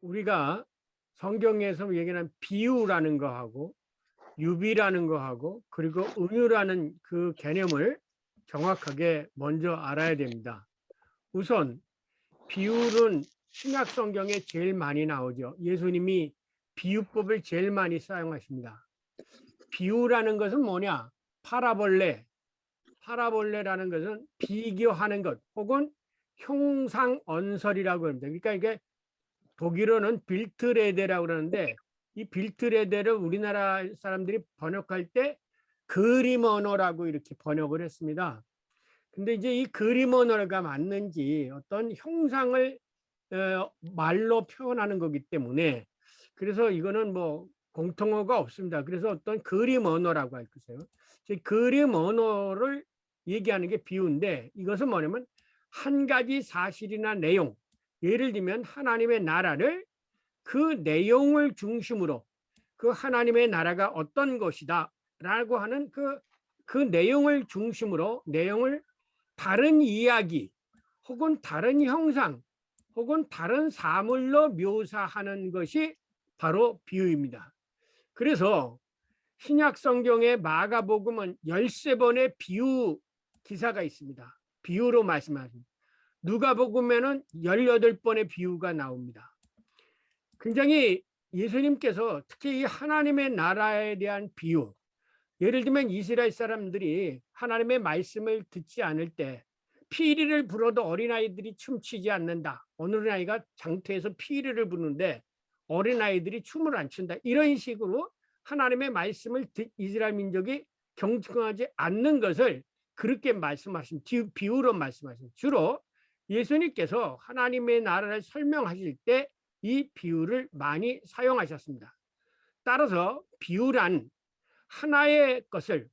우리가 성경에서 얘기하는 비유라는 거하고 유비라는 거하고 그리고 은유라는 그 개념을 정확하게 먼저 알아야 됩니다. 우선 비유는 신약 성경에 제일 많이 나오죠. 예수님이 비유법을 제일 많이 사용하십니다. 비유라는 것은 뭐냐? 파라볼레라는 것은 비교하는 것 혹은 형상언설이라고 합니다. 그러니까 이게 독일어는 빌트레데라고 그러는데 이 빌트레데를 우리나라 사람들이 번역할 때 그림 언어라고 이렇게 번역을 했습니다. 근데 이제 이 그림 언어가 맞는지 어떤 형상을 말로 표현하는 거기 때문에 그래서 이거는 뭐 공통어가 없습니다. 그래서 어떤 그림 언어라고 할 것이에요. 그림 언어를 얘기하는 게 비유인데 이것은 뭐냐면 한 가지 사실이나 내용, 예를 들면 하나님의 나라를 그 내용을 중심으로 그 하나님의 나라가 어떤 것이다 라고 하는 그 내용을 중심으로 내용을 다른 이야기 혹은 다른 형상 혹은 다른 사물로 묘사하는 것이 바로 비유입니다. 그래서 신약 성경의 마가복음은 13번의 비유 기사가 있습니다. 비유로 말씀하십니다. 누가복음에는 18번의 비유가 나옵니다. 굉장히 예수님께서 특히 이 하나님의 나라에 대한 비유, 예를 들면 이스라엘 사람들이 하나님의 말씀을 듣지 않을 때 피리를 불어도 어린아이들이 춤추지 않는다. 어린아이가 장터에서 피리를 부르는데 어린아이들이 춤을 안 춘다. 이런 식으로 하나님의 말씀을 이스라엘 민족이 경청하지 않는 것을 그렇게 말씀하신 비유로 말씀하신 주로 예수님께서 하나님의 나라를 설명하실 때 이 비유를 많이 사용하셨습니다. 따라서 비유란 하나의 것을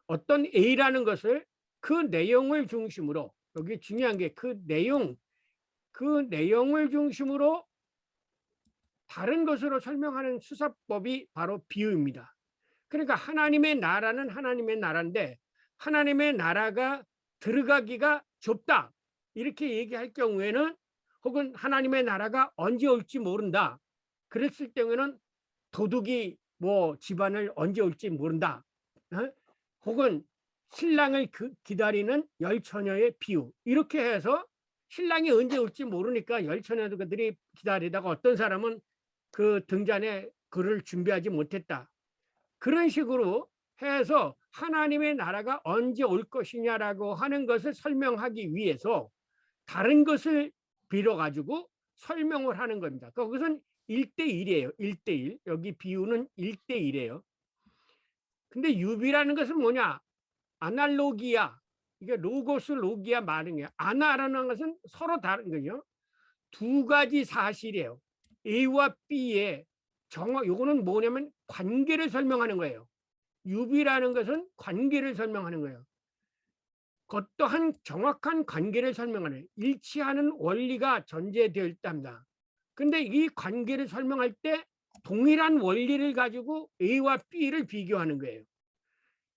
어떤 A라는 것을 그 내용을 중심으로 여기 중요한 게 그 내용을 중심으로 다른 것으로 설명하는 수사법이 바로 비유입니다. 그러니까 하나님의 나라는 하나님의 나라인데 하나님의 나라가 들어가기가 좁다 이렇게 얘기할 경우에는 혹은 하나님의 나라가 언제 올지 모른다 그랬을 경우에는 도둑이 뭐 집안을 언제 올지 모른다 혹은 신랑을 기다리는 열 처녀의 비유 이렇게 해서 신랑이 언제 올지 모르니까 열 처녀들이 기다리다가 어떤 사람은 그 등잔에 글을 준비하지 못했다 그런 식으로 해서 하나님의 나라가 언제 올 것이냐라고 하는 것을 설명하기 위해서 다른 것을 빌어가지고 설명을 하는 겁니다. 그것은 1대1이에요. 1대1. 여기 비유는 1대1이에요. 근데 유비라는 것은 뭐냐? 아날로기야. 이게 로고스 로기야 말인 거야. 아나라는 것은 서로 다른 거죠. 두 가지 사실이에요. A와 B의 요거는 뭐냐면 관계를 설명하는 거예요. 유비라는 것은 관계를 설명하는 거예요. 어떠한 정확한 관계를 설명하는 일치하는 원리가 전제되어 있답니다. 근데 이 관계를 설명할 때 동일한 원리를 가지고 A와 B를 비교하는 거예요.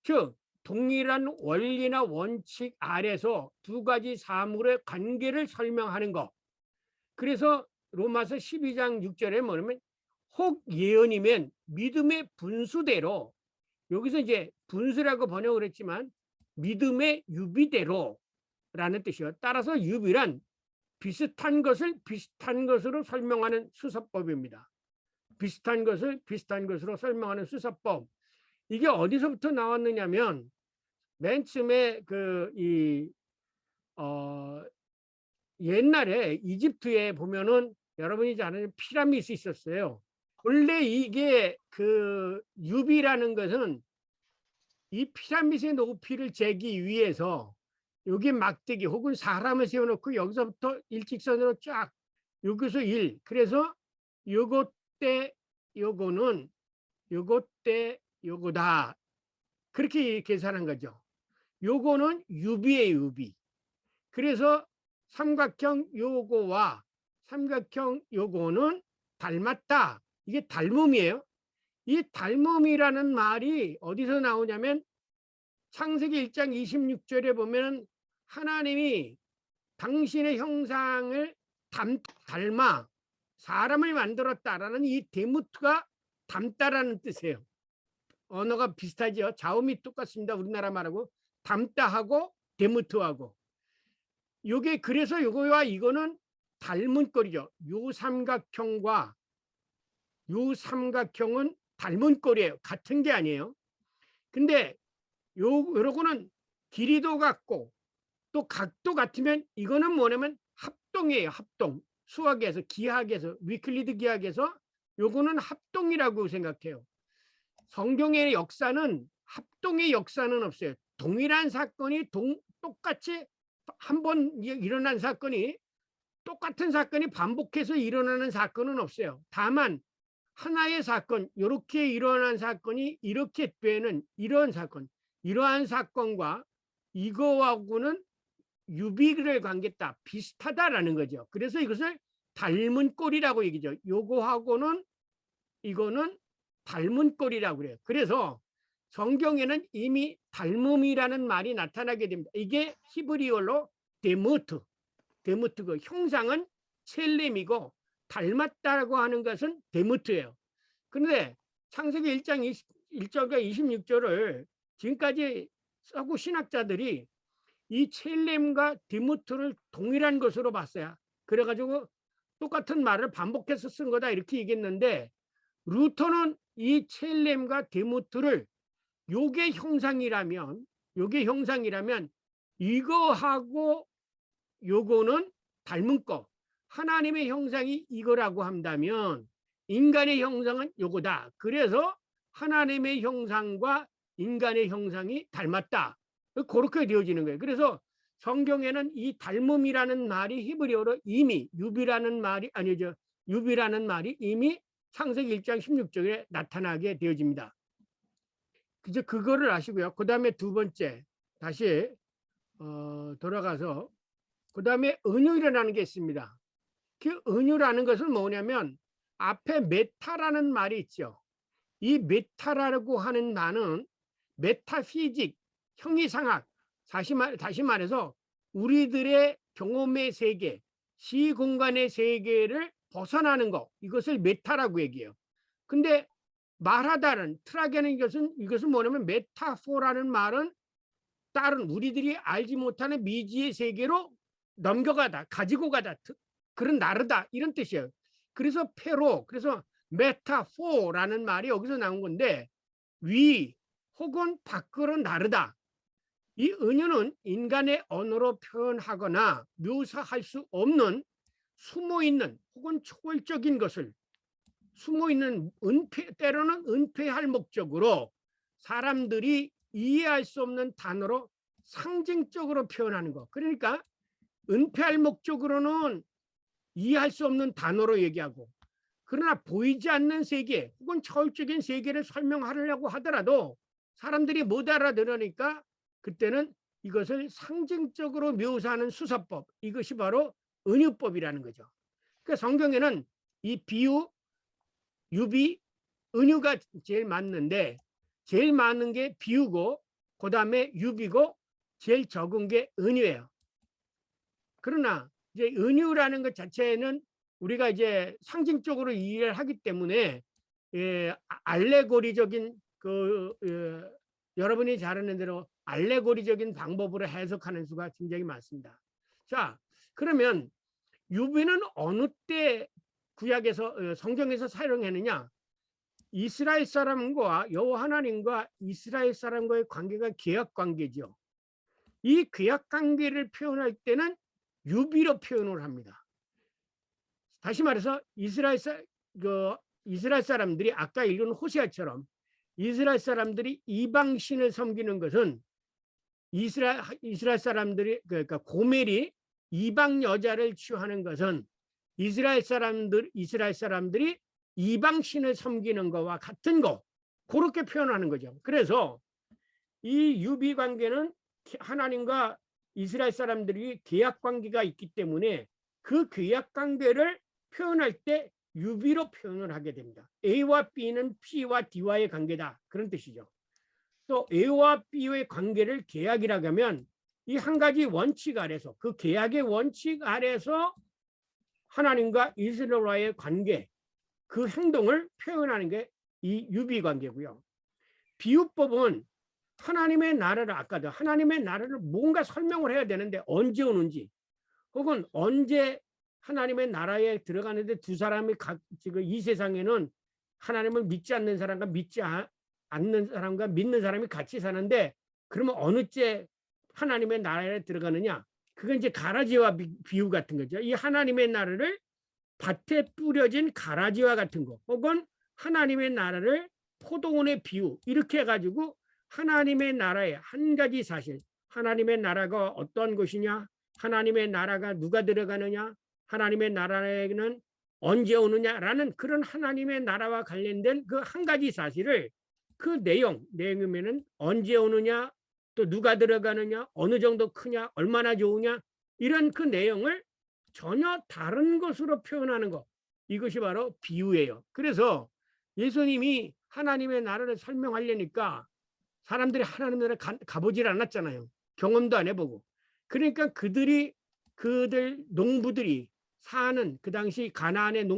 즉 동일한 원리나 원칙 아래서 두 가지 사물의 관계를 설명하는 것. 그래서 로마서 12장 6절에 뭐냐면 혹 예언이면 믿음의 분수대로 여기서 이제 분수라고 번역을 했지만 믿음의 유비대로라는 뜻이요. 따라서 유비란 비슷한 것을 비슷한 것으로 설명하는 수사법입니다. 비슷한 것을 비슷한 것으로 설명하는 수사법. 이게 어디서부터 나왔느냐면 맨 처음에 옛날에 이집트에 보면은 여러분이 잘 아는 피라미드 있었어요. 원래 이게 그 유비라는 것은 이 피라미드의 높이를 재기 위해서 여기 막대기 혹은 사람을 세워놓고 여기서부터 일직선으로 쫙 여기서 1 그래서 요것 때 요거는 요것 때 요거다 그렇게 계산한 거죠. 요거는 유비의 유비. 그래서 삼각형 요거와 삼각형 요거는 닮았다. 이게 닮음이에요. 이 닮음이라는 말이 어디서 나오냐면 창세기 1장 26절에 보면 하나님이 당신의 형상을 닮아 사람을 만들었다라는 이 데무트가 닮다라는 뜻이에요. 언어가 비슷하죠. 자음이 똑같습니다. 우리나라 말하고 닮다하고 데무트하고. 요게 그래서 요거와 이거는 닮은 꼴이죠. 요 삼각형과 요 삼각형은 닮은 꼴이에요. 같은 게 아니에요. 근데 요거는 길이도 같고 또 각도 같으면 이거는 뭐냐면 합동이에요. 합동. 수학에서 기하학에서 위클리드 기하학에서 요거는 합동이라고 생각해요. 성경의 역사는 합동의 역사는 없어요. 동일한 사건이 똑같이 한 번 일어난 사건이 똑같은 사건이 반복해서 일어나는 사건은 없어요. 다만 하나의 사건, 이렇게 일어난 사건이 이렇게 되는 이런 사건, 이러한 사건과 이거하고는 유비를 관계다 비슷하다라는 거죠. 그래서 이것을 닮은 꼴이라고 얘기죠. 요거하고는 이거는 닮은 꼴이라고 그래요. 그래서 성경에는 이미 닮음이라는 말이 나타나게 됩니다. 이게 히브리어로 데무트, 데무트 그 형상은 셀렘이고 닮았다고 하는 것은 데무트예요. 그런데 창세기 1장 1절과 26절을 지금까지 써고 신학자들이 이 셀렘과 데무트를 동일한 것으로 봤어요. 그래가지고 똑같은 말을 반복해서 쓴 거다 이렇게 얘기했는데 루터는 이 셀렘과 데무트를 요게 형상이라면 이거하고 요거는 닮은 거. 하나님의 형상이 이거라고 한다면 인간의 형상은 요거다. 그래서 하나님의 형상과 인간의 형상이 닮았다. 그렇게 되어지는 거예요. 그래서 성경에는 이 닮음이라는 말이 히브리어로 이미 유비라는 말이 이미 창세기 1장 16절에 나타나게 되어집니다. 이제 그거를 아시고요. 그 다음에 두 번째 다시 돌아가서 그 다음에 은유라는 게 있습니다. 그 은유라는 것은 뭐냐면 앞에 메타라는 말이 있죠. 이 메타라고 하는 말은 메타피직, 형이상학, 다시 말해서 우리들의 경험의 세계, 시공간의 세계를 벗어나는 것, 이것을 메타라고 얘기해요. 근데 말하다는 트라게는 이것은 뭐냐면 메타포라는 말은 다른 우리들이 알지 못하는 미지의 세계로 넘겨가다, 가지고 가다, 그런 나르다 이런 뜻이에요. 그래서 페로, 그래서 메타포라는 말이 여기서 나온 건데 위 혹은 밖으로 나르다. 이 은유는 인간의 언어로 표현하거나 묘사할 수 없는 숨어있는 혹은 초월적인 것을 숨어있는 때로는 은폐할 목적으로 사람들이 이해할 수 없는 단어로 상징적으로 표현하는 거. 그러니까 은폐할 목적으로는 이해할 수 없는 단어로 얘기하고 그러나 보이지 않는 세계 혹은 초월적인 세계를 설명하려고 하더라도 사람들이 못 알아들으니까 그때는 이것을 상징적으로 묘사하는 수사법, 이것이 바로 은유법이라는 거죠. 그러니까 성경에는 이 비유, 유비, 은유가 제일 맞는데 제일 많은 게 비유고 그 다음에 유비고 제일 적은 게 은유예요. 그러나 이제 은유라는 것 자체는 우리가 이제 상징적으로 이해를 하기 때문에 알레고리적인 여러분이 잘 아는 대로 알레고리적인 방법으로 해석하는 수가 굉장히 많습니다. 자, 그러면 유비는 어느 때 구약에서 성경에서 사용했느냐? 이스라엘 사람과 여호와 하나님과 이스라엘 사람과의 관계가 계약 관계죠. 이 계약 관계를 표현할 때는 유비로 표현을 합니다. 다시 말해서 이스라엘 사람들이 아까 읽은 호세아처럼 이스라엘 사람들이 이방신을 섬기는 것은 이스라엘 사람들이 그러니까 고멜이 이방 여자를 취하는 것은 이스라엘 사람들이 이방신을 섬기는 것과 같은 거 그렇게 표현하는 거죠. 그래서 이 유비 관계는 하나님과 이스라엘 사람들이 계약 관계가 있기 때문에 그 계약 관계를 표현할 때 유비로 표현을 하게 됩니다. A와 B는 P와 D와의 관계다. 그런 뜻이죠. 또 A와 B의 관계를 계약이라고 하면 이 한 가지 원칙 아래서 그 계약의 원칙 아래서 하나님과 이스라엘과의 관계, 그 행동을 표현하는 게 이 유비관계고요. 비유법은 하나님의 나라를, 아까도 하나님의 나라를 뭔가 설명을 해야 되는데 언제 오는지, 혹은 언제 하나님의 나라에 들어가는데 두 사람이 지금 이 세상에는 하나님을 믿지 않는 사람과 믿지 않는 사람과 믿는 사람이 같이 사는데, 그러면 어느 때 하나님의 나라에 들어가느냐? 그건 이제 가라지와 비유 같은 거죠. 이 하나님의 나라를 밭에 뿌려진 가라지와 같은 거, 혹은 하나님의 나라를 포도원의 비유, 이렇게 해가지고 하나님의 나라의 한 가지 사실, 하나님의 나라가 어떤 것이냐, 하나님의 나라가 누가 들어가느냐, 하나님의 나라에는 언제 오느냐라는 그런 하나님의 나라와 관련된 그 한 가지 사실을, 그 내용이면은 언제 오느냐, 또 누가 들어가느냐, 어느 정도 크냐, 얼마나 좋으냐, 이런 그 내용을 전혀 다른 것으로 표현하는 것, 이것이 바로 비유예요. 그래서 예수님이 하나님의 나라를 설명하려니까 사람들이 하나님의 나라에 가보질 않았잖아요. 경험도 안 해보고. 그러니까 그들 농부들이 사는 그 당시 가나안의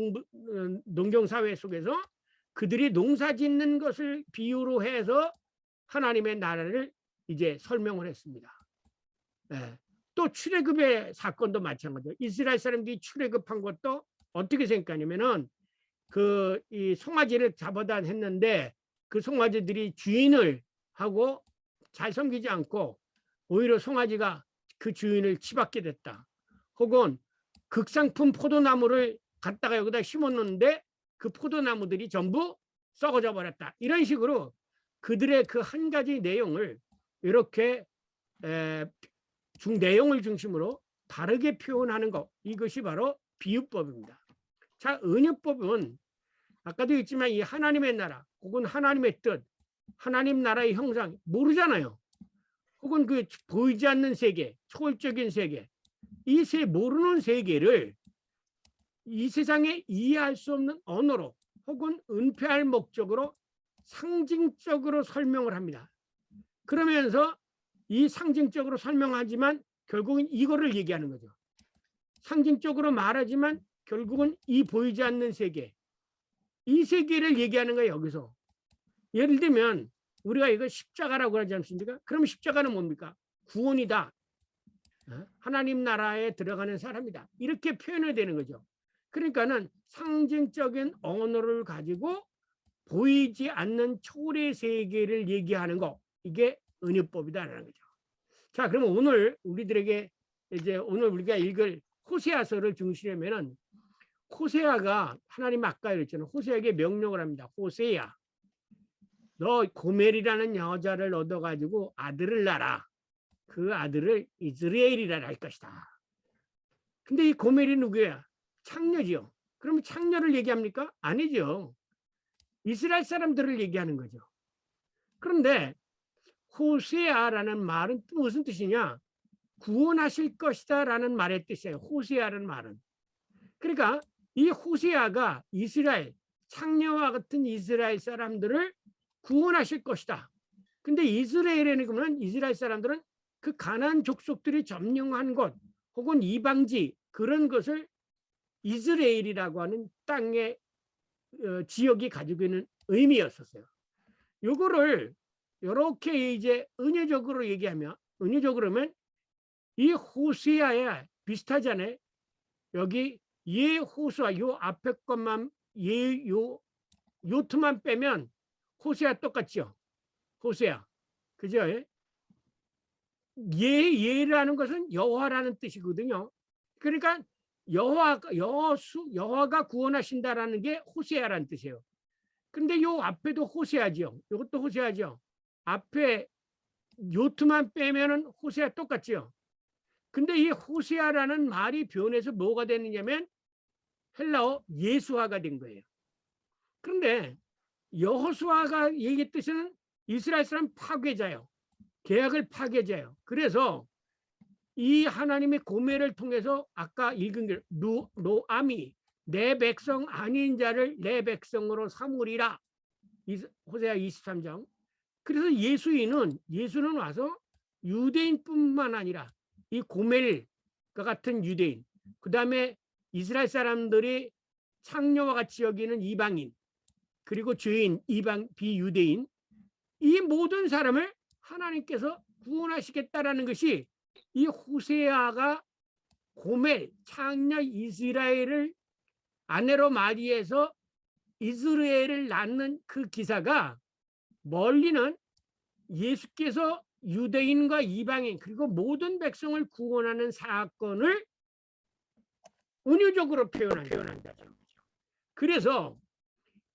농경사회 속에서 그들이 농사 짓는 것을 비유로 해서 하나님의 나라를 이제 설명을 했습니다. 네. 또 출애굽의 사건도 마찬가지예요. 이스라엘 사람들이 출애굽한 것도 어떻게 생각하냐면은 이 송아지를 잡아다 했는데 그 송아지들이 주인을 하고 잘 섬기지 않고 오히려 송아지가 그 주인을 치받게 됐다. 혹은 극상품 포도나무를 갖다가 여기다 심었는데 그 포도나무들이 전부 썩어져 버렸다. 이런 식으로 그들의 그 한 가지 내용을 이렇게 내용을 중심으로 다르게 표현하는 것, 이것이 바로 비유법입니다. 자, 은유법은 아까도 있지만 이 하나님의 나라 혹은 하나님의 뜻, 하나님 나라의 형상 모르잖아요. 혹은 그 보이지 않는 세계, 초월적인 세계, 이 모르는 세계를 이 세상에 이해할 수 없는 언어로 혹은 은폐할 목적으로 상징적으로 설명을 합니다. 그러면서 이 상징적으로 설명하지만 결국은 이거를 얘기하는 거죠. 상징적으로 말하지만 결국은 이 보이지 않는 세계, 이 세계를 얘기하는 거예요. 여기서 예를 들면 우리가 이거 십자가라고 하지 않습니까? 그럼 십자가는 뭡니까? 구원이다. 하나님 나라에 들어가는 사람이다. 이렇게 표현이 되는 거죠. 그러니까는 상징적인 언어를 가지고 보이지 않는 초월의 세계를 얘기하는 거, 이게 은유법이다라는 거죠. 자, 그러면 오늘 우리들에게 오늘 우리가 읽을 호세아서를 중시하면은, 호세아가 하나님 아까 그랬잖아요. 호세아에게 명령을 합니다. 호세야, 너 고멜이라는 여자를 얻어가지고 아들을 낳아. 그 아들을 이스라엘이라 할 것이다. 근데 이 고멜이 누구야? 창녀지요. 그러면 창녀를 얘기합니까? 아니죠. 이스라엘 사람들을 얘기하는 거죠. 그런데 호세아라는 말은 무슨 뜻이냐? 구원하실 것이다 라는 말의 뜻이에요. 호세아라는 말은. 그러니까 이 호세아가 이스라엘, 창녀와 같은 이스라엘 사람들을 구원하실 것이다. 근데 이스라엘에는 그러면 이스라엘 사람들은 그 가나안 족속들이 점령한 곳 혹은 이방지, 그런 것을 이스라엘이라고 하는 땅의 지역이 가지고 있는 의미였었어요. 요거를 이렇게 이제 은유적으로 얘기하면, 은유적으로면 이 호세아에 비슷하잖아요. 여기 예호수아, 요 앞에 것만 요트만 빼면 호세아 똑같죠. 호세아, 그죠? 예라는 것은 여호와라는 뜻이거든요. 그러니까 여호와가 구원하신다라는 게 호세아라는 뜻이에요. 근데 요 앞에도 호세아죠. 이것도 호세아죠. 앞에 요트만 빼면은 호세아 똑같죠. 근데 이 호세아라는 말이 변해서 뭐가 되느냐면 헬라어 예수화가 된 거예요. 그런데 여호수아가 얘기했듯이는 이스라엘 사람 파괴자요. 계약을 파괴자요. 그래서 이 하나님의 고멜을 통해서 아까 읽은 게 노암이 내 백성 아닌 자를 내 백성으로 삼으리라. 호세아 23장. 그래서 예수는 와서 유대인뿐만 아니라 이 고멜과 같은 유대인, 그 다음에 이스라엘 사람들이 창녀와 같이 여기는 이방인, 그리고 죄인, 이방 비유대인, 이 모든 사람을 하나님께서 구원하시겠다라는 것이 이 호세아가 고멜 창녀 이스라엘을 아내로 맞이해서 이스라엘을 낳는 그 기사가 멀리는 예수께서 유대인과 이방인 그리고 모든 백성을 구원하는 사건을 은유적으로 표현한다. 그래서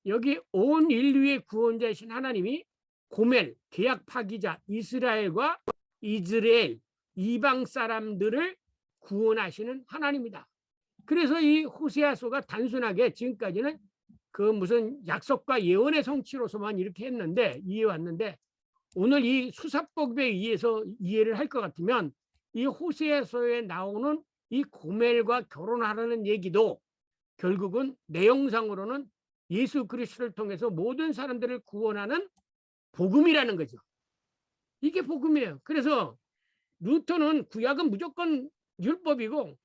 여기 온 인류의 구원자이신 하나님이 고멜 계약 파기자 이스라엘과 이스라엘 이방 사람들을 구원하시는 하나님이다. 그래서 이 호세아서가 단순하게 지금까지는 그 무슨 약속과 예언의 성취로서만 이렇게 했는데 이해왔는데, 오늘 이 수사법에 의해서 이해를 할 것 같으면 이 호세아서에 나오는 이 고멜과 결혼하라는 얘기도 결국은 내용상으로는 예수 그리스도를 통해서 모든 사람들을 구원하는 복음이라는 거죠. 이게 복음이에요. 그래서 루터는 구약은 무조건 율법이고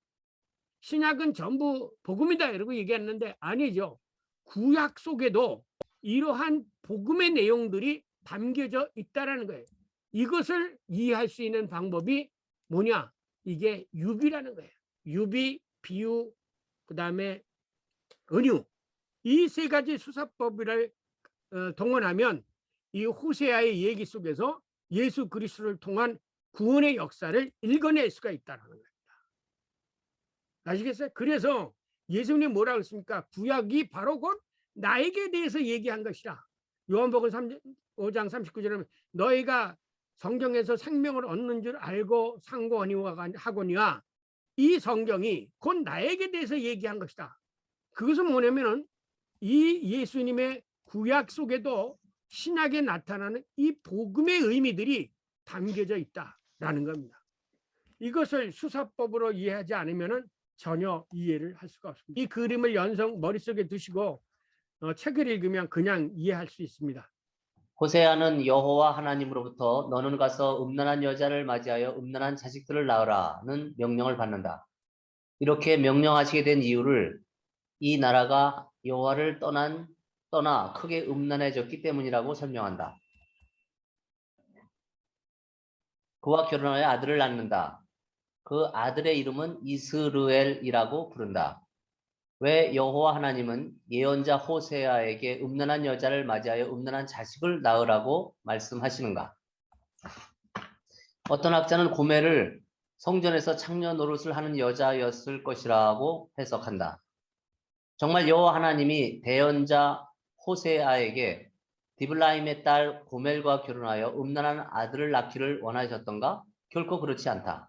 신약은 전부 복음이다 이러고 얘기했는데 아니죠. 구약 속에도 이러한 복음의 내용들이 담겨져 있다는 거예요. 이것을 이해할 수 있는 방법이 뭐냐? 이게 유비라는 거예요. 유비, 비유, 그 다음에 은유. 이 세 가지 수사법을 동원하면 이 호세아의 얘기 속에서 예수 그리스도를 통한 구원의 역사를 읽어낼 수가 있다는 겁니다. 아시겠어요? 그래서 예수님 뭐라고 했습니까? 구약이 바로 곧 나에게 대해서 얘기한 것이라. 요한복음 5장 39절에 너희가 성경에서 생명을 얻는 줄 알고 상고하거니와 이 성경이 곧 나에게 대해서 얘기한 것이다. 그것은 뭐냐면은 이 예수님의 구약 속에도 신약에 나타나는 이 복음의 의미들이 담겨져 있다라는 겁니다. 이것을 수사법으로 이해하지 않으면은 전혀 이해를 할 수가 없습니다. 이 그림을 머릿속에 두시고 책을 읽으면 그냥 이해할 수 있습니다. 호세아는 여호와 하나님으로부터 너는 가서 음란한 여자를 맞이하여 음란한 자식들을 낳으라는 명령을 받는다. 이렇게 명령하시게 된 이유를 이 나라가 여호와를 떠나 크게 음란해졌기 때문이라고 설명한다. 그와 결혼하여 아들을 낳는다. 그 아들의 이름은 이스르엘이라고 부른다. 왜 여호와 하나님은 예언자 호세아에게 음란한 여자를 맞이하여 음란한 자식을 낳으라고 말씀하시는가? 어떤 학자는 고멜을 성전에서 창녀 노릇을 하는 여자였을 것이라고 해석한다. 정말 여호와 하나님이 대언자 호세아에게 디블라임의 딸 고멜과 결혼하여 음란한 아들을 낳기를 원하셨던가? 결코 그렇지 않다.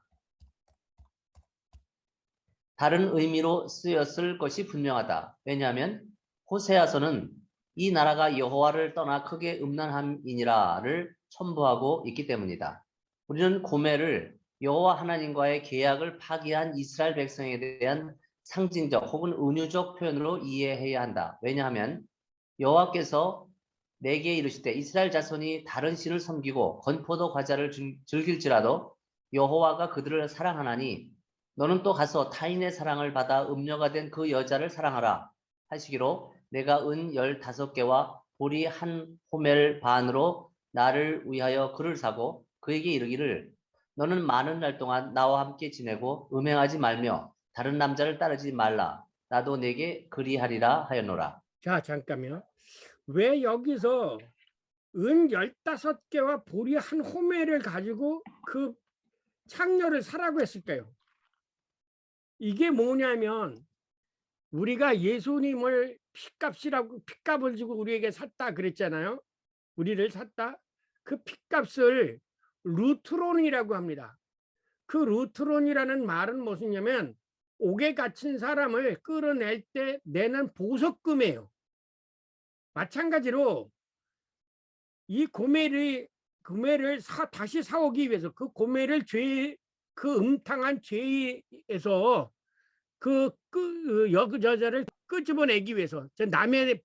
다른 의미로 쓰였을 것이 분명하다. 왜냐하면 호세아서는 이 나라가 여호와를 떠나 크게 음란함이니라를 첨부하고 있기 때문이다. 우리는 고멜을 여호와 하나님과의 계약을 파기한 이스라엘 백성에 대한 상징적 혹은 은유적 표현으로 이해해야 한다. 왜냐하면 여호와께서 내게 이르시되 이스라엘 자손이 다른 신을 섬기고 건포도 과자를 즐길지라도 여호와가 그들을 사랑하나니 너는 또 가서 타인의 사랑을 받아 음녀가 된 그 여자를 사랑하라 하시기로 내가 은 15개와 보리 한 호멜 반으로 나를 위하여 그를 사고 그에게 이르기를 너는 많은 날 동안 나와 함께 지내고 음행하지 말며 다른 남자를 따르지 말라. 나도 내게 그리하리라 하였노라. 자, 잠깐만요. 왜 여기서 은 15개와 보리 한 호멜을 가지고 그 창녀를 사라고 했을까요? 이게 뭐냐면 우리가 예수님을 핏값을 주고 우리에게 샀다 그랬잖아요. 우리를 샀다. 그 핏값을 루트론이라고 합니다. 그 루트론이라는 말은 무엇이냐면 옥에 갇힌 사람을 끌어낼 때 내는 보석금이에요. 마찬가지로 이 고멜을 다시 사오기 위해서 그 고멜을 그 음탕한 죄에서 그 여자를 끄집어내기 위해서 남의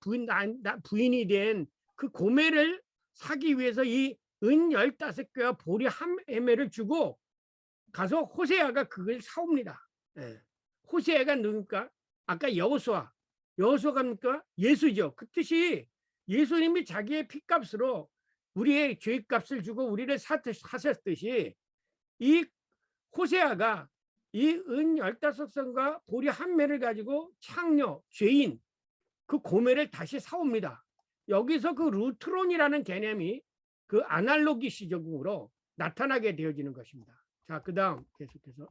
부인이 된 그 고멜을 사기 위해서 이 은 15개와 보리 한 헤멜을 주고 가서 호세아가 그걸 사옵니다. 예. 호세아가 누굽니까? 아까 여호수아가 뭡니까? 예수죠. 그 뜻이 예수님이 자기의 피값으로 우리의 죄값을 주고 우리를 사셨듯이 이 호세아가 이 은 15성과 보리 한 매를 가지고 창녀, 죄인 그 고매를 다시 사옵니다. 여기서 그 루트론이라는 개념이 그 아날로기 시적으로 나타나게 되어지는 것입니다. 자, 그 다음 계속해서.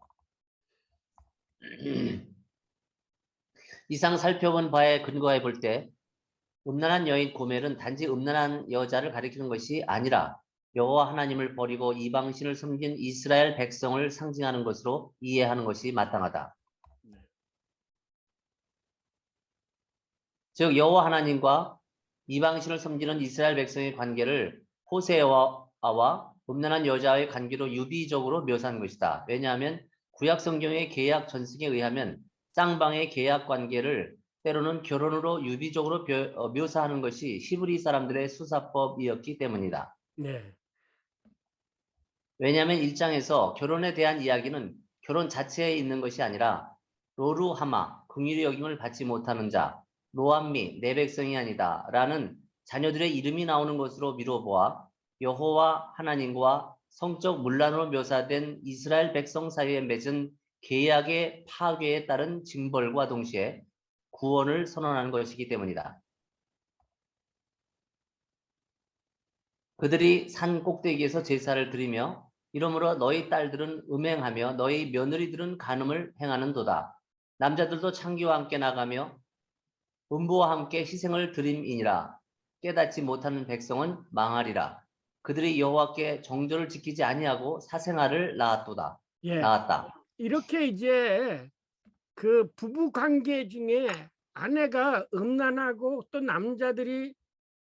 이상 살펴본 바에 근거해 볼 때 음란한 여인 고멜은 단지 음란한 여자를 가리키는 것이 아니라 여호와 하나님을 버리고 이방신을 섬긴 이스라엘 백성을 상징하는 것으로 이해하는 것이 마땅하다. 즉 여호와 하나님과 이방신을 섬기는 이스라엘 백성의 관계를 호세아와 음란한 여자의 관계로 유비적으로 묘사한 것이다. 왜냐하면 구약 성경의 계약 전승에 의하면 쌍방의 계약 관계를 때로는 결혼으로 유비적으로 묘사하는 것이 히브리 사람들의 수사법이었기 때문이다. 네. 왜냐하면 1장에서 결혼에 대한 이야기는 결혼 자체에 있는 것이 아니라 로루하마, 긍휼히 여김을 받지 못하는 자, 로암미, 내 백성이 아니다 라는 자녀들의 이름이 나오는 것으로 미뤄보아 여호와 하나님과 성적 문란으로 묘사된 이스라엘 백성 사이에 맺은 계약의 파괴에 따른 징벌과 동시에 구원을 선언하는 것이기 때문이다. 그들이 산 꼭대기에서 제사를 드리며 이러므로 너희 딸들은 음행하며 너희 며느리들은 간음을 행하는도다. 남자들도 창기와 함께 나가며 음부와 함께 희생을 드림이니라. 깨닫지 못하는 백성은 망하리라. 그들이 여호와께 정절을 지키지 아니하고 사생아를 낳았다. 예. 이렇게 이제 그 부부 관계 중에 아내가 음란하고 또 남자들이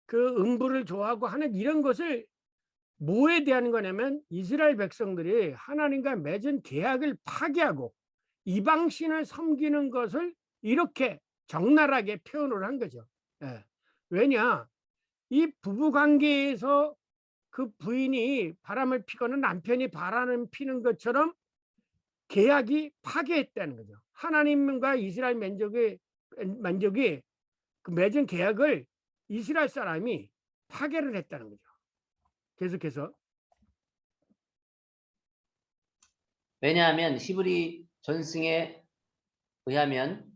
그 음부를 좋아하고 하는 이런 것을 뭐에 대한 거냐면 이스라엘 백성들이 하나님과 맺은 계약을 파기하고 이방신을 섬기는 것을 이렇게 적나라하게 표현을 한 거죠. 예. 왜냐? 이 부부 관계에서 그 부인이 바람을 피거나 남편이 바람을 피는 것처럼 계약이 파괴했다는 거죠. 하나님과 이스라엘 민족이 그 맺은 계약을 이스라엘 사람이 파괴를 했다는 거죠. 계속해서. 왜냐하면 히브리 전승에 의하면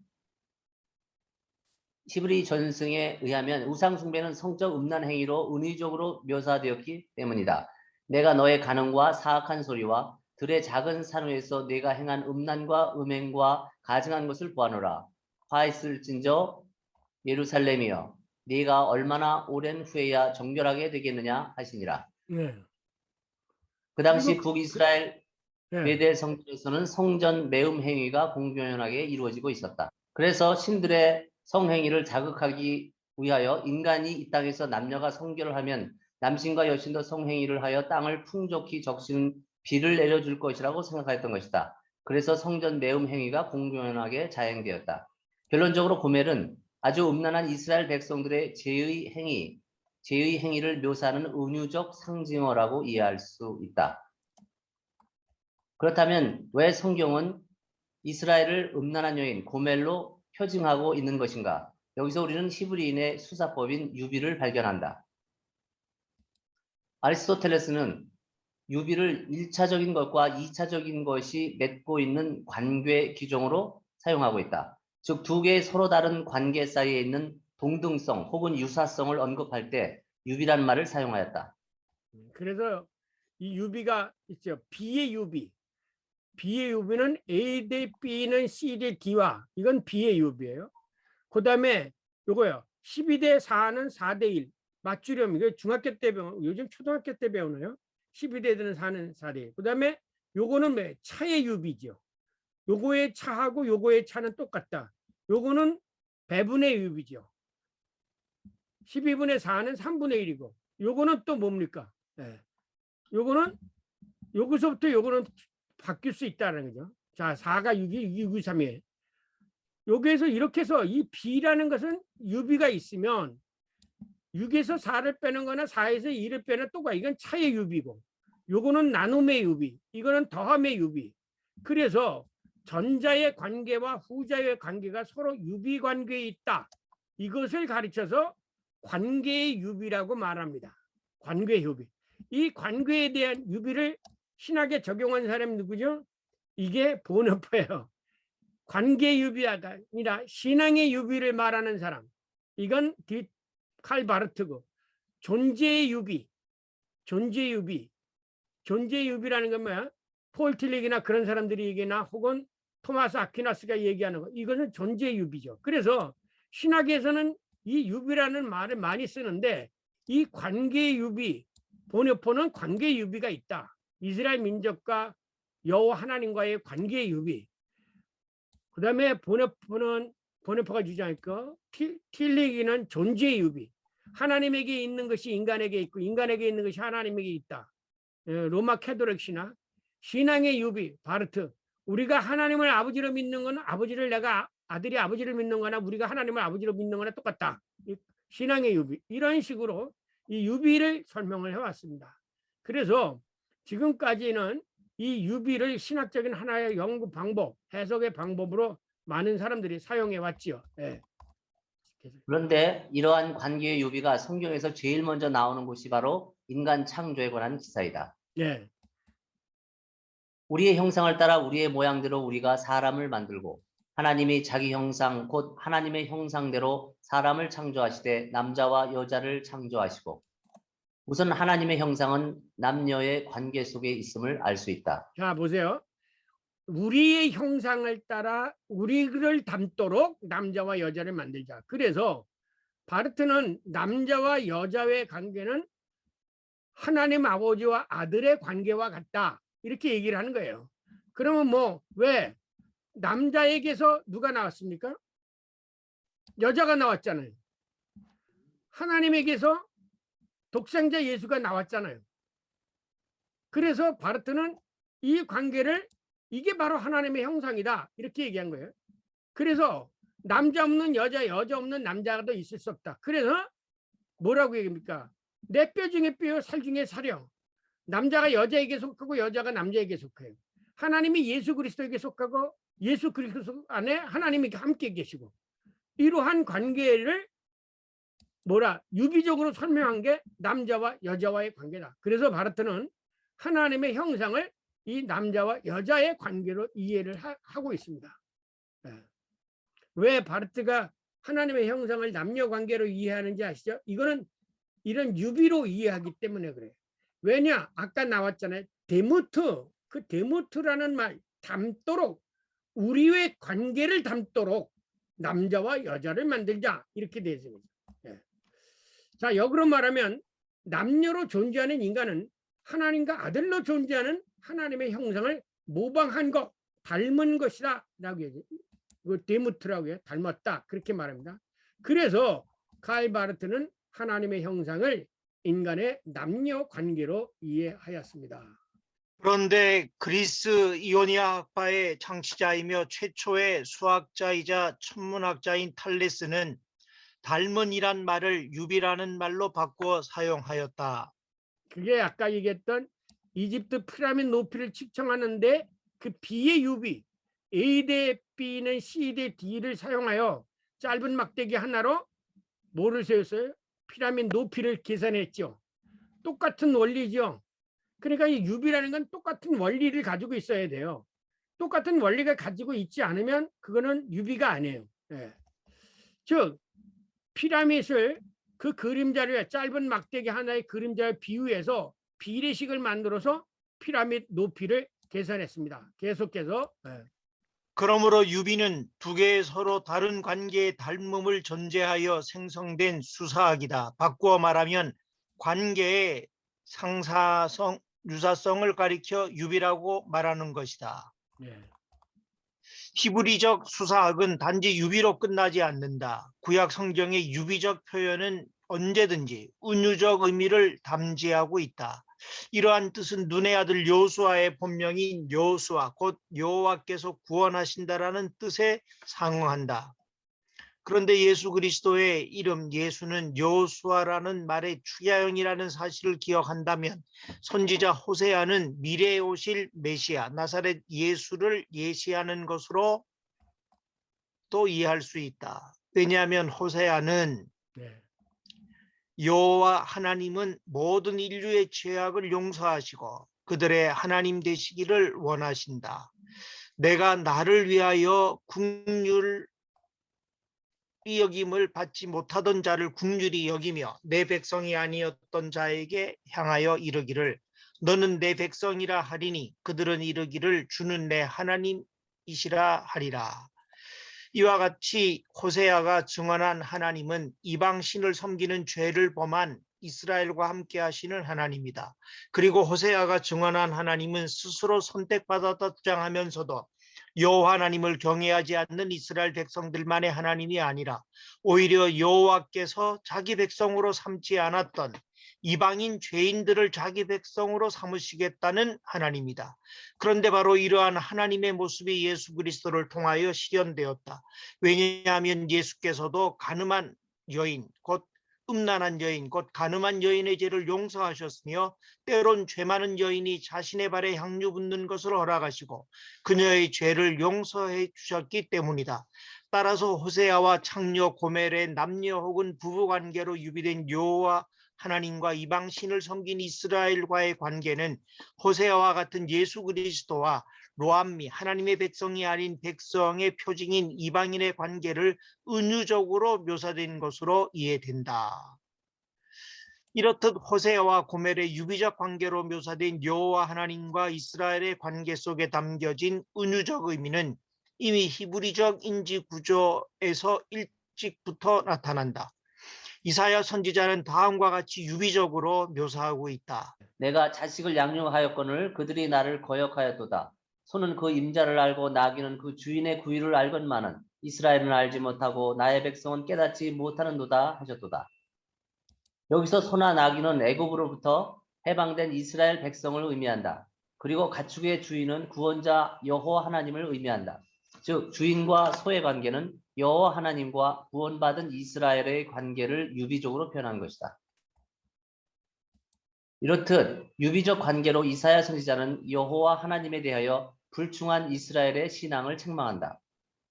우상 숭배는 성적 음란 행위로 은유적으로 묘사되었기 때문이다. 내가 너의 간음과 사악한 소리와 들의 작은 산후에서 네가 행한 음란과 음행과 가증한 것을 보아노라. 화있을진저 예루살렘이여 네가 얼마나 오랜 후에야 정결하게 되겠느냐 하시니라. 네. 그 당시 그리고 북이스라엘 네. 베델 성전에서는 성전 매음 행위가 공공연하게 이루어지고 있었다. 그래서 신들의 성행위를 자극하기 위하여 인간이 이 땅에서 남녀가 성결을 하면 남신과 여신도 성행위를 하여 땅을 풍족히 적시는 비를 내려줄 것이라고 생각하였던 것이다. 그래서 성전 매음 행위가 공공연하게 자행되었다. 결론적으로 고멜은 아주 음란한 이스라엘 백성들의 죄의 행위를 묘사하는 은유적 상징어라고 이해할 수 있다. 그렇다면 왜 성경은 이스라엘을 음란한 여인 고멜로 표징하고 있는 것인가? 여기서 우리는 히브리인의 수사법인 유비를 발견한다. 아리스토텔레스는 유비를 1차적인 것과 2차적인 것이 맺고 있는 관계 규정으로 사용하고 있다. 즉 두 개의 서로 다른 관계 사이에 있는 동등성 혹은 유사성을 언급할 때 유비란 말을 사용하였다. 그래서 이 유비가 있죠. B의 유비. B의 유비는 A 대 B는 C 대 D와 이건 B의 유비예요. 그 다음에 요거요. 12대 4는 4대 1. 맞추렴. 이거 중학교 때 요즘 초등학교 때 배우나요? 12대들은 4는 4대 1. 그 다음에 요거는 왜? 차의 유비죠. 요거의 차하고 요거의 차는 똑같다. 요거는 배분의 유비죠. 12분의 4는 3분의 1이고 요거는 또 뭡니까? 네. 요거는 여기서부터 요거는 바뀔 수 있다는 거죠. 자, 4가 6이 6이 3이에요. 여기에서 이렇게 해서 이 B라는 것은 유비가 있으면 6에서 4를 빼는 거나 4에서 2를 빼는 똑같아. 이건 차의 유비고 요거는 나눔의 유비, 이거는 더함의 유비. 그래서 전자의 관계와 후자의 관계가 서로 유비 관계에 있다. 이것을 가르쳐서 관계의 유비라고 말합니다. 관계 유비. 이 관계에 대한 유비를 신학에 적용한 사람이 누구죠? 이게 보너퍼예요. 관계 유비가 아니라 신앙의 유비를 말하는 사람. 이건 칼 바르트고, 존재의 유비, 존재 유비, 존재 유비라는 건 뭐야? 폴 틸릭이나 그런 사람들이 얘기나 혹은 토마스 아퀴나스가 얘기하는 거, 이것은 존재 유비죠. 그래서 신학에서는 이 유비라는 말을 많이 쓰는데, 이 관계 유비, 보네포는 관계 유비가 있다. 이스라엘 민족과 여호와 하나님과의 관계 유비. 그 다음에 보네포가 주장했고, 틸릭이는 존재 유비. 하나님에게 있는 것이 인간에게 있고 인간에게 있는 것이 하나님에게 있다. 로마 캐도릭이나 신앙의 유비 바르트, 우리가 하나님을 아버지로 믿는 건 아버지를 내가 아들이 아버지를 믿는 거나 우리가 하나님을 아버지로 믿는 거나 똑같다. 신앙의 유비, 이런 식으로 이 유비를 설명을 해왔습니다. 그래서 지금까지는 이 유비를 신학적인 하나의 연구 방법, 해석의 방법으로 많은 사람들이 사용해 왔지요. 예. 그런데 이러한 관계의 유비가 성경에서 제일 먼저 나오는 곳이 바로 인간 창조에 관한 기사이다. 예. 우리의 형상을 따라 우리의 모양대로 우리가 사람을 만들고 하나님이 자기 형상 곧 하나님의 형상대로 사람을 창조하시되 남자와 여자를 창조하시고, 우선 하나님의 형상은 남녀의 관계 속에 있음을 알 수 있다. 자, 보세요. 우리의 형상을 따라 우리를 닮도록 남자와 여자를 만들자. 그래서 바르트는 남자와 여자의 관계는 하나님 아버지와 아들의 관계와 같다. 이렇게 얘기를 하는 거예요. 그러면 뭐 왜 남자에게서 누가 나왔습니까? 여자가 나왔잖아요. 하나님에게서 독생자 예수가 나왔잖아요. 그래서 바르트는 이 관계를 이게 바로 하나님의 형상이다. 이렇게 얘기한 거예요. 그래서 남자 없는 여자, 여자 없는 남자도 있을 수 없다. 그래서 뭐라고 얘기합니까? 내 뼈 중에 뼈, 살 중에 살이요. 남자가 여자에게 속하고 여자가 남자에게 속해요. 하나님이 예수 그리스도에게 속하고 예수 그리스도 안에 하나님이 함께 계시고, 이러한 관계를 유비적으로 설명한 게 남자와 여자와의 관계다. 그래서 바르트는 하나님의 형상을 이 남자와 여자의 관계로 이해를 하고 있습니다. 왜 바르트가 하나님의 형상을 남녀 관계로 이해하는지 아시죠? 이거는 이런 유비로 이해하기 때문에 그래요. 왜냐? 아까 나왔잖아요. 데모트, 그 데모트라는 말, 닮도록, 우리의 관계를 닮도록 남자와 여자를 만들자, 이렇게 되어 있습니다. 자, 역으로 말하면 남녀로 존재하는 인간은 하나님과 아들로 존재하는 하나님의 형상을 모방한 것, 닮은 것이다 라고 얘기해요. 그 데모트라고 해요. 닮았다, 그렇게 말합니다. 그래서 칼 바르트는 하나님의 형상을 인간의 남녀 관계로 이해하였습니다. 그런데 그리스 이오니아 학파의 창시자이며 최초의 수학자이자 천문학자인 탈레스는 닮은이란 말을 유비라는 말로 바꾸어 사용하였다. 그게 아까 얘기했던 이집트 피라미드 높이를 측정하는데 그 B의 유비, A 대 B는 C 대 D를 사용하여 짧은 막대기 하나로 뭐를 세웠어요? 피라미드 높이를 계산했죠. 똑같은 원리죠. 그러니까 이 유비라는 건 똑같은 원리를 가지고 있어야 돼요. 똑같은 원리가 가지고 있지 않으면 그거는 유비가 아니에요. 즉 피라미드를 그 그림자를 짧은 막대기 하나의 그림자에 비유해서 비례식을 만들어서 피라미드 높이를 계산했습니다. 계속해서. 그러므로 유비는 두 개의 서로 다른 관계의 닮음을 전제하여 생성된 수사학이다. 바꾸어 말하면 관계의 상사성, 유사성을 가리켜 유비라고 말하는 것이다. 히브리적 수사학은 단지 유비로 끝나지 않는다. 구약 성경의 유비적 표현은 언제든지 은유적 의미를 담지하고 있다. 이러한 뜻은 눈의 아들 여호수아의 본명인 여호수아 곧 여호와께서 구원하신다라는 뜻에 상응한다. 그런데 예수 그리스도의 이름 예수는 여호수아라는 말의 추자형이라는 사실을 기억한다면 선지자 호세아는 미래에 오실 메시아 나사렛 예수를 예시하는 것으로 또 이해할 수 있다. 왜냐하면 호세아는 네. 여호와 하나님은 모든 인류의 죄악을 용서하시고 그들의 하나님 되시기를 원하신다. 내가 나를 위하여 긍휼히 여김을 받지 못하던 자를 긍휼히 여기며 내 백성이 아니었던 자에게 향하여 이르기를 너는 내 백성이라 하리니 그들은 이르기를 주는 내 하나님이시라 하리라. 이와 같이 호세아가 증언한 하나님은 이방 신을 섬기는 죄를 범한 이스라엘과 함께 하시는 하나님이다. 그리고 호세아가 증언한 하나님은 스스로 선택받았다 주장하면서도 여호와 하나님을 경외하지 않는 이스라엘 백성들만의 하나님이 아니라 오히려 여호와께서 자기 백성으로 삼지 않았던 이방인 죄인들을 자기 백성으로 삼으시겠다는 하나님이다. 그런데 바로 이러한 하나님의 모습이 예수 그리스도를 통하여 실현되었다. 왜냐하면 예수께서도 가늠한 여인, 곧 음란한 여인, 곧 가늠한 여인의 죄를 용서하셨으며 때론 죄 많은 여인이 자신의 발에 향유 붓는 것을 허락하시고 그녀의 죄를 용서해 주셨기 때문이다. 따라서 호세아와 창녀 고멜의 남녀 혹은 부부관계로 유비된 여호와 하나님과 이방 신을 섬긴 이스라엘과의 관계는 호세아와 같은 예수 그리스도와 로암미 하나님의 백성이 아닌 백성의 표징인 이방인의 관계를 은유적으로 묘사된 것으로 이해된다. 이렇듯 호세아와 고멜의 유비적 관계로 묘사된 여호와 하나님과 이스라엘의 관계 속에 담겨진 은유적 의미는 이미 히브리적 인지 구조에서 일찍부터 나타난다. 이사야 선지자는 다음과 같이 유비적으로 묘사하고 있다. 내가 자식을 양육하였거늘 그들이 나를 거역하였도다. 소는 그 임자를 알고 나귀는 그 주인의 구유를 알건만은 이스라엘은 알지 못하고 나의 백성은 깨닫지 못하는도다 하셨도다. 여기서 소나 나귀는 애굽으로부터 해방된 이스라엘 백성을 의미한다. 그리고 가축의 주인은 구원자 여호와 하나님을 의미한다. 즉 주인과 소의 관계는 여호와 하나님과 구원받은 이스라엘의 관계를 유비적으로 표현한 것이다. 이렇듯 유비적 관계로 이사야 선지자는 여호와 하나님에 대하여 불충한 이스라엘의 신앙을 책망한다.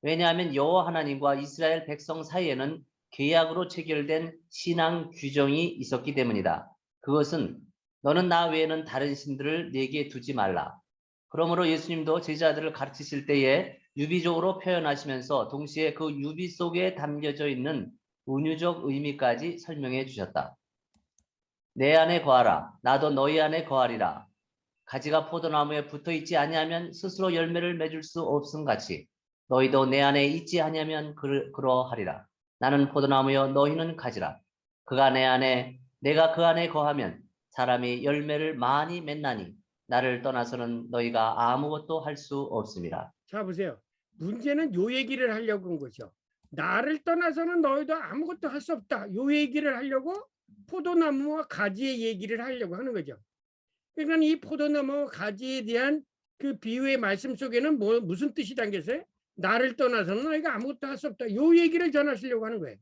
왜냐하면 여호와 하나님과 이스라엘 백성 사이에는 계약으로 체결된 신앙 규정이 있었기 때문이다. 그것은 너는 나 외에는 다른 신들을 내게 두지 말라. 그러므로 예수님도 제자들을 가르치실 때에 유비적으로 표현하시면서 동시에 그 유비 속에 담겨져 있는 은유적 의미까지 설명해 주셨다. 내 안에 거하라. 나도 너희 안에 거하리라. 가지가 포도나무에 붙어있지 아니하면 스스로 열매를 맺을 수 없음 같이 너희도 내 안에 있지 아니하면 그러하리라. 나는 포도나무여 너희는 가지라. 그가 내 안에 내가 그 안에 거하면 사람이 열매를 많이 맺나니 나를 떠나서는 너희가 아무것도 할 수 없습니다. 자 보세요. 문제는 요 얘기를 하려고 한 거죠. 나를 떠나서는 너희도 아무것도 할 수 없다. 요 얘기를 하려고 포도나무와 가지의 얘기를 하려고 하는 거죠. 그러니까 이 포도나무와 가지에 대한 그 비유의 말씀 속에는 무슨 뜻이 담겼어요? 나를 떠나서는 너희가 아무것도 할 수 없다. 요 얘기를 전하시려고 하는 거예요.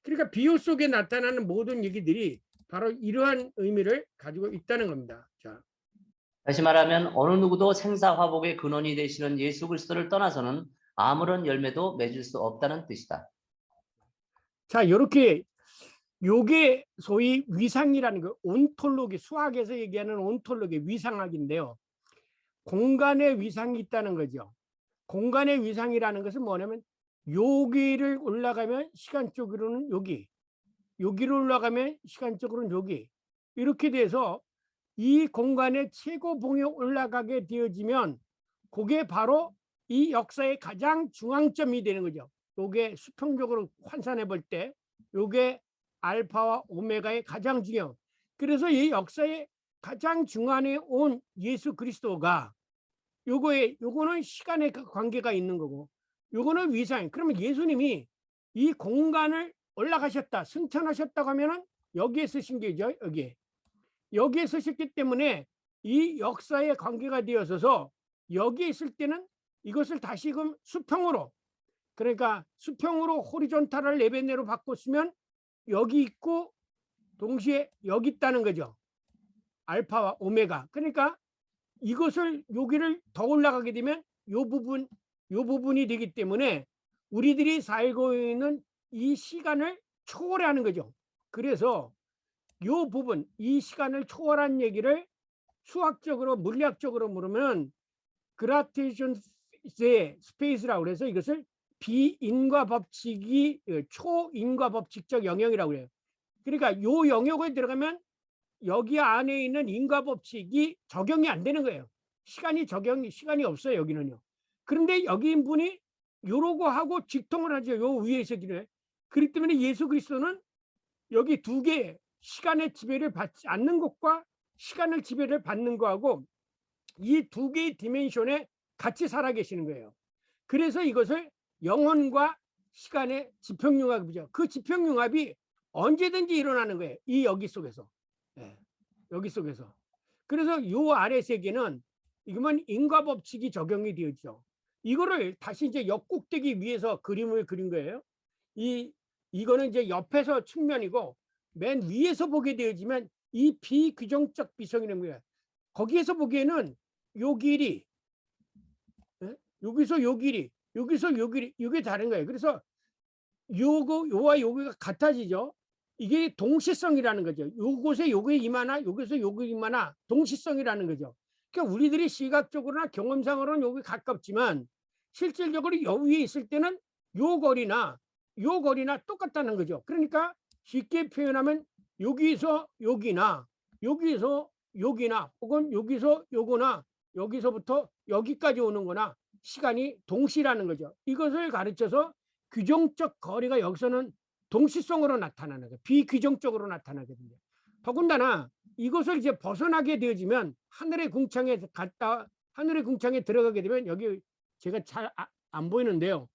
그러니까 비유 속에 나타나는 모든 얘기들이 바로 이러한 의미를 가지고 있다는 겁니다. 자. 다시 말하면 어느 누구도 생사화복의 근원이 되시는 예수 그리스도를 떠나서는 아무런 열매도 맺을 수 없다는 뜻이다. 자, 이렇게 요게 소위 위상이라는 거, 온톨로기, 수학에서 얘기하는 온톨로기, 위상학인데요. 공간의 위상이 있다는 거죠. 공간의 위상이라는 것은 뭐냐면 여기를 올라가면 시간적으로는 여기, 여기로 올라가면 시간적으로는 여기, 이렇게 돼서 이 공간의 최고봉에 올라가게 되어지면 그게 바로 이 역사의 가장 중앙점이 되는 거죠. 요게 수평적으로 환산해 볼 때 요게 알파와 오메가의 가장 중요. 그래서 이 역사의 가장 중앙에 온 예수 그리스도가 요거는 시간의 관계가 있는 거고 요거는 위상. 그러면 예수님이 이 공간을 올라가셨다, 승천하셨다고 하면은 여기에 쓰신 게죠. 여기에 쓰셨기 때문에 이 역사의 관계가 되어서 여기에 있을 때는 이것을 다시금 수평으로 그러니까 수평으로 호리존탈을 레벨로 바꿨으면 여기 있고 동시에 여기 있다는 거죠. 알파와 오메가. 그러니까 이것을 여기를 더 올라가게 되면 요 부분이 되기 때문에 우리들이 살고 있는 이 시간을 초월하는 거죠. 그래서 요 부분, 이 시간을 초월한 얘기를 수학적으로 물리학적으로 물으면 그라테이션 스페이스라고 그래서 이것을 비인과 법칙이 초인과 법칙적 영역이라고 그래요. 그러니까 요 영역에 들어가면 여기 안에 있는 인과 법칙이 적용이 안 되는 거예요. 시간이 없어요, 여기는요. 그런데 여기 분이 요러고 하고 직통을 하죠. 요 위에서 길을. 그렇기 때문에 예수 그리스도는 여기 두 개, 시간의 지배를 받지 않는 것과 시간을 지배를 받는 거하고 이 두 개의 디멘션에 같이 살아계시는 거예요. 그래서 이것을 영혼과 시간의 지평융합이죠. 그 지평융합이 언제든지 일어나는 거예요. 이 여기 속에서. 네, 여기 속에서. 그래서 요 아래 세계는 이거면 인과 법칙이 적용이 되었죠. 이거를 다시 이제 역곡되기 위해서 그림을 그린 거예요. 이거는 이제 옆에서 측면이고 맨 위에서 보게 되어지면 이 비규정적 비성이라는 거예요. 거기에서 보기에는 요 길이, 여기서 요 길이, 여기서 요 길이, 이게 다른 거예요. 그래서 요와 요거가 같아지죠. 이게 동시성이라는 거죠. 요곳에 요게 이마나 여기서 요게 이마나 동시성이라는 거죠. 그러니까 우리들이 시각적으로나 경험상으로는 요게 가깝지만 실질적으로 요 위에 있을 때는 요 거리나 똑같다는 거죠. 그러니까 쉽게 표현하면 여기서 여기나 여기서 여기나 혹은 여기서 요거나 여기서부터 여기까지 오는 거나 시간이 동시라는 거죠. 이것을 가르쳐서 규정적 거리가 여기서는 동시성으로 나타나는 거예요. 비규정적으로 나타나거든요. 더군다나 이것을 이제 벗어나게 되어지면 하늘의 궁창에 들어가게 되면 여기 제가 잘 안 보이는데요.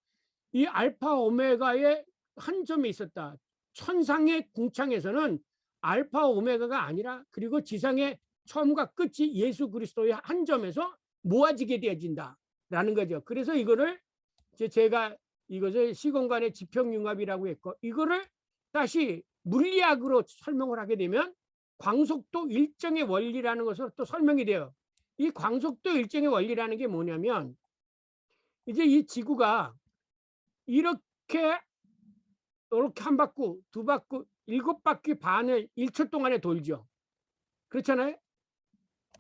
이 알파 오메가의 한 점이 있었다. 천상의 궁창에서는 알파 오메가가 아니라 그리고 지상의 처음과 끝이 예수 그리스도의 한 점에서 모아지게 되어진다라는 거죠. 그래서 이거를 제가 이것을 시공간의 지평융합이라고 했고 이거를 다시 물리학으로 설명을 하게 되면 광속도 일정의 원리라는 것으로 또 설명이 돼요. 이 광속도 일정의 원리라는 게 뭐냐면 이제 이 지구가 이렇게 한 바퀴, 두 바퀴, 7바퀴 반을 1초 동안에 돌죠. 그렇잖아요.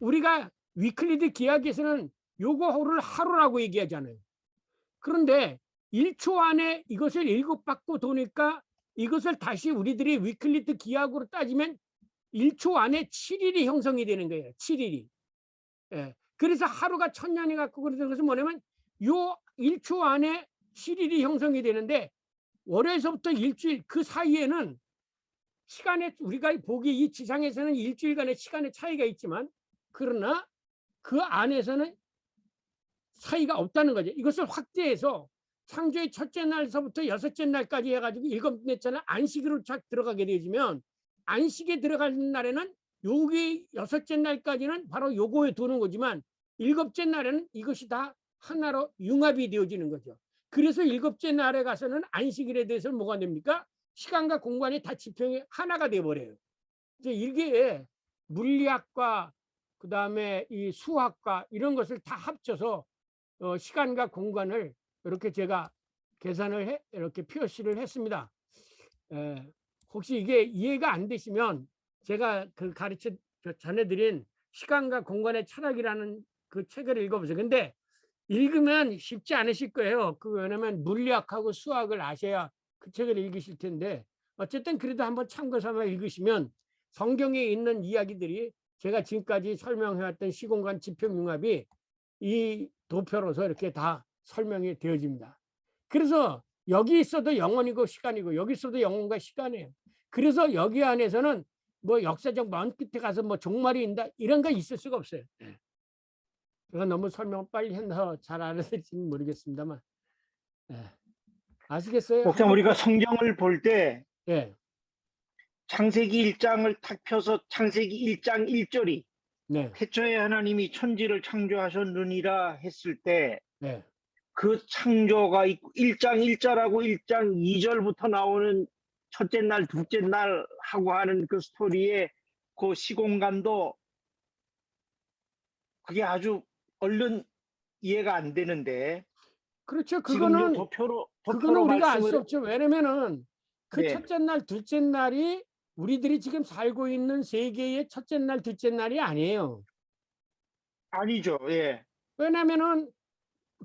우리가 위클리드 기하학에서는 요거를 하루라고 얘기하잖아요. 그런데 1초 안에 이것을 7바퀴 도니까 이것을 다시 우리들이 위클리드 기하학으로 따지면 1초 안에 7일이 형성이 되는 거예요. 7일이. 예. 그래서 하루가 1000년이 갖고 그래서 그것은 뭐냐면 요 1초 안에 7일이 형성이 되는데 월요일서부터 일주일 그 사이에는 시간에 우리가 보기 이 지상에서는 일주일간의 시간의 차이가 있지만 그러나 그 안에서는 차이가 없다는 거죠. 이것을 확대해서 창조의 첫째 날서부터 여섯째 날까지 해가지고 일곱째 날 안식으로 착 들어가게 되지면 안식에 들어가는 날에는 여기 여섯째 날까지는 바로 요거에 두는 거지만 일곱째 날에는 이것이 다 하나로 융합이 되어지는 거죠. 그래서 일곱째 날에 가서는 안식일에 대해서는 뭐가 됩니까? 시간과 공간이 다 지평이 하나가 되어버려요. 이제 이게 물리학과 그 다음에 이 수학과 이런 것을 다 합쳐서 시간과 공간을 이렇게 제가 계산을 이렇게 표시를 했습니다. 혹시 이게 이해가 안 되시면 제가 그 가르쳐 전해드린 시간과 공간의 철학이라는 그 책을 읽어보세요. 근데 읽으면 쉽지 않으실 거예요. 왜냐면 물리학하고 수학을 아셔야 그 책을 읽으실 텐데 어쨌든 그래도 한번 참고 삼아 읽으시면 성경에 있는 이야기들이 제가 지금까지 설명해왔던 시공간 지평융합이 이 도표로서 이렇게 다 설명이 되어집니다. 그래서 여기 있어도 영혼이고 시간이고 여기 있어도 영혼과 시간이에요. 그래서 여기 안에서는 뭐 역사적 먼 끝에 가서 뭐 종말이 있다 이런 거 있을 수가 없어요. 제가 너무 설명 빨리 해서 잘 알아들을지는 모르겠습니다만 아시겠어요? 목사님, 우리가 성경을 볼 때 예, 창세기 1장을 탁 펴서 창세기 1장 1절이 네, 태초에 하나님이 천지를 창조하셨느니라 했을 때 네, 그 창조가 있고 1장 1절하고 1장 2절부터 나오는 첫째 날, 둘째 날 하고 하는 그 스토리의 그 시공간도 그게 아주 얼른 이해가 안 되는데 그렇죠. 지금 요 그거는 도표로 우리가 알 수 말씀을 없죠. 왜냐면은 그 네. 첫째 날, 둘째 날이 우리들이 지금 살고 있는 세계의 첫째 날, 둘째 날이 아니에요. 아니죠. 예. 왜냐면은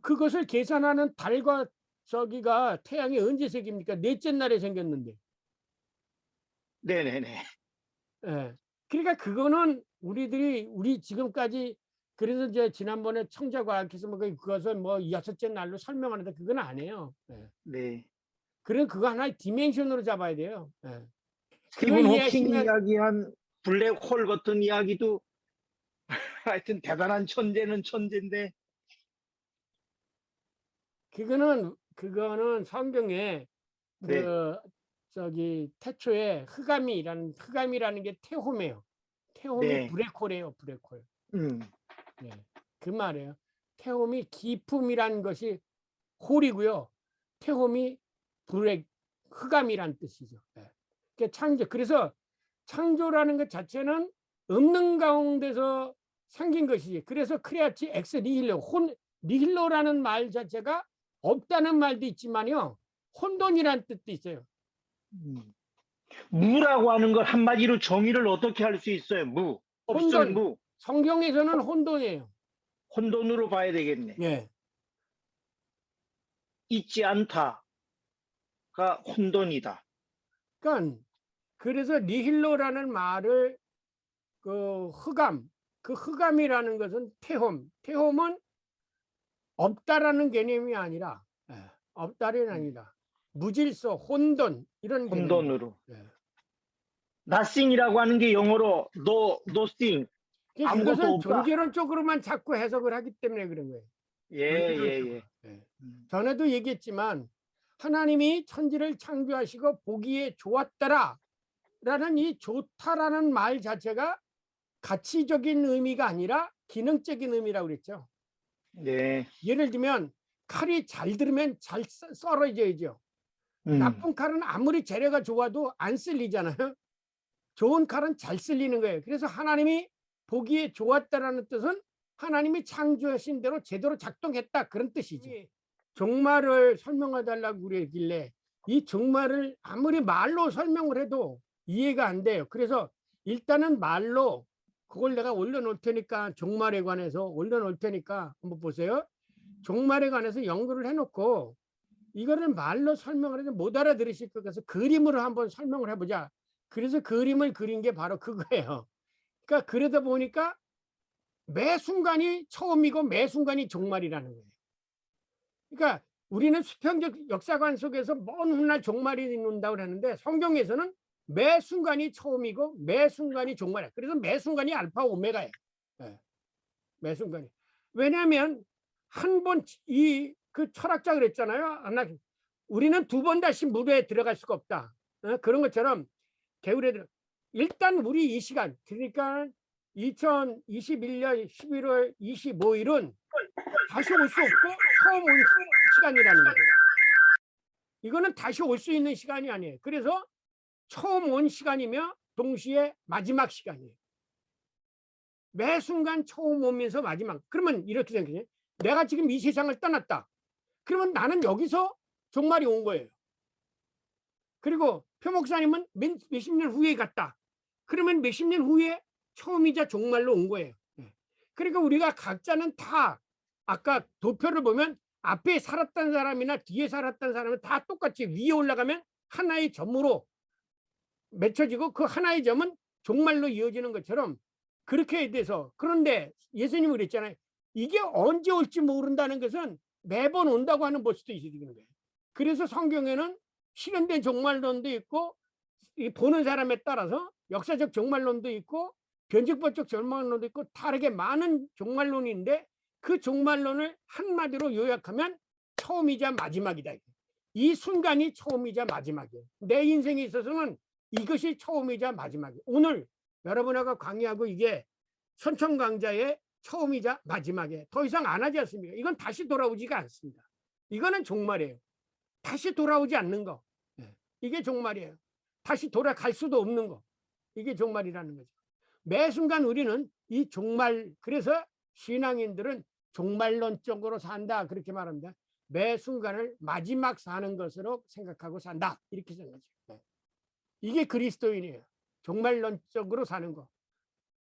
그것을 계산하는 달과 저기가 태양이 언제 생깁니까? 넷째 날에 생겼는데. 네네네. 예. 그러니까 그거는 우리 지금까지 그래서 이제 지난번에 청자과학에서 뭐 그것을 뭐 여섯째 날로 설명하는데 그건 아니에요. 예. 네. 그래 그거 하나의 디멘션으로 잡아야 돼요. 예. 그거 스티븐 호킹 이해하시면 이야기한 블랙홀 같은 이야기도 하여튼 대단한 천재는 천재인데 그거는 성경에 그 네. 저기 태초에 흑암이라는 게 태홈이에요. 태홈이 네. 블랙홀이에요. 블랙홀. 음. 네. 그 말이에요. 태홈이 기품이라는 것이 홀이고요. 태홈이 흑암이란 뜻이죠. 네. 그러니까 그래서 창조라는 것 자체는 없는 가운데서 생긴 것이지. 그래서 크레아치 엑스 니힐로 니힐로라는 말 자체가 없다는 말도 있지만요. 혼돈이라는 뜻도 있어요. 무라고 하는 걸 한마디로 정의를 어떻게 할 수 있어요? 무. 없을 혼돈. 무. 성경에서는 혼돈이에요. 혼돈으로 봐야 되겠네. 예. 있지 않다가 혼돈이다. 그러니까 그래서 니힐로라는 말을 그 흑암이라는 것은 태홈은 없다라는 개념이 아니라 없다는 아니라 무질서, 혼돈 이런 개념. 혼돈으로. 예. nothing이라고 하는 게 영어로 nothing. 아무것도 그것은 없다. 종교론적으로만 자꾸 해석을 하기 때문에 그런 거예요. 예. 예. 전에도 얘기했지만 하나님이 천지를 창조하시고 보기에 좋았더라 라는 이 좋다라는 말 자체가 가치적인 의미가 아니라 기능적인 의미라고 그랬죠. 네. 예를 들면 칼이 잘 들으면 잘 썰어져야죠. 나쁜 칼은 아무리 재료가 좋아도 안 쓸리잖아요. 좋은 칼은 잘 쓸리는 거예요. 그래서 하나님이 보기에 좋았다라는 뜻은 하나님이 창조하신 대로 제대로 작동했다 그런 뜻이지. 종말을 설명해 달라고 그러길래 이 종말을 아무리 말로 설명을 해도 이해가 안 돼요. 그래서 일단은 말로 그걸 내가 올려놓을 테니까 종말에 관해서 올려놓을 테니까 한번 보세요. 종말에 관해서 연구를 해놓고 이거를 말로 설명을 해도 못 알아들으실 것 같아서 그림으로 한번 설명을 해보자. 그래서 그림을 그린 게 바로 그거예요. 그러니까 그러다 보니까 매 순간이 처음이고 매 순간이 종말이라는 거예요. 그러니까 우리는 수평적 역사관 속에서 먼 훗날 종말이 있는다고 하는데 성경에서는 매 순간이 처음이고 매 순간이 종말이야. 그래서 매 순간이 알파 오메가예요. 네. 매 순간이. 왜냐하면 한 번 그 철학자 그랬잖아요. 우리는 두 번 다시 물에 들어갈 수가 없다. 그런 것처럼 개울에 일단 우리 이 시간 그러니까 2021년 11월 25일은 다시 올 수 없고 처음 온 시간이라는 거죠. 이거는 다시 올 수 있는 시간이 아니에요. 그래서 처음 온 시간이며 동시에 마지막 시간이에요. 매 순간 처음 오면서 마지막. 그러면 이렇게 생각해요. 내가 지금 이 세상을 떠났다. 그러면 나는 여기서 종말이 온 거예요. 그리고 표 목사님은 몇십 년 후에 갔다. 그러면 몇십 년 후에 처음이자 종말로 온 거예요. 그러니까 우리가 각자는 다 아까 도표를 보면 앞에 살았던 사람이나 뒤에 살았던 사람은 다 똑같이 위에 올라가면 하나의 점으로 맺혀지고 그 하나의 점은 종말로 이어지는 것처럼 그렇게 돼서 그런데 예수님이 그랬잖아요. 이게 언제 올지 모른다는 것은 매번 온다고 하는 볼 수도 있는 거예요. 그래서 성경에는 실현된 종말론도 있고 보는 사람에 따라서 역사적 종말론도 있고 변증법적 종말론도 있고 다르게 많은 종말론인데 그 종말론을 한마디로 요약하면 처음이자 마지막이다. 이 순간이 처음이자 마지막이에요. 내 인생에 있어서는 이것이 처음이자 마지막이에요. 오늘 여러분하고 강의하고 이게 선천강자의 처음이자 마지막에 더 이상 안 하지 않습니까? 이건 다시 돌아오지가 않습니다. 이거는 종말이에요. 다시 돌아오지 않는 거. 예. 이게 종말이에요. 다시 돌아갈 수도 없는 거. 이게 종말이라는 거죠. 매 순간 우리는 이 종말, 그래서 신앙인들은 종말론적으로 산다 그렇게 말합니다. 매 순간을 마지막 사는 것으로 생각하고 산다 이렇게 생각하죠. 예. 이게 그리스도인이에요. 종말론적으로 사는 거.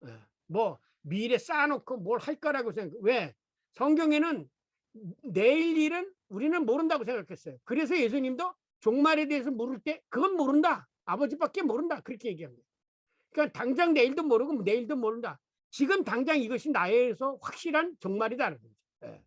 예. 뭐 미래 쌓아놓고 뭘 할 거라고 생각. 왜? 성경에는 내일 일은 우리는 모른다고 생각했어요. 그래서 예수님도 종말에 대해서 물을 때 그건 모른다. 아버지밖에 모른다. 그렇게 얘기합니다. 그러니까 당장 내일도 모르고 내일도 모른다. 지금 당장 이것이 나에서 확실한 종말이다는 거죠. 예.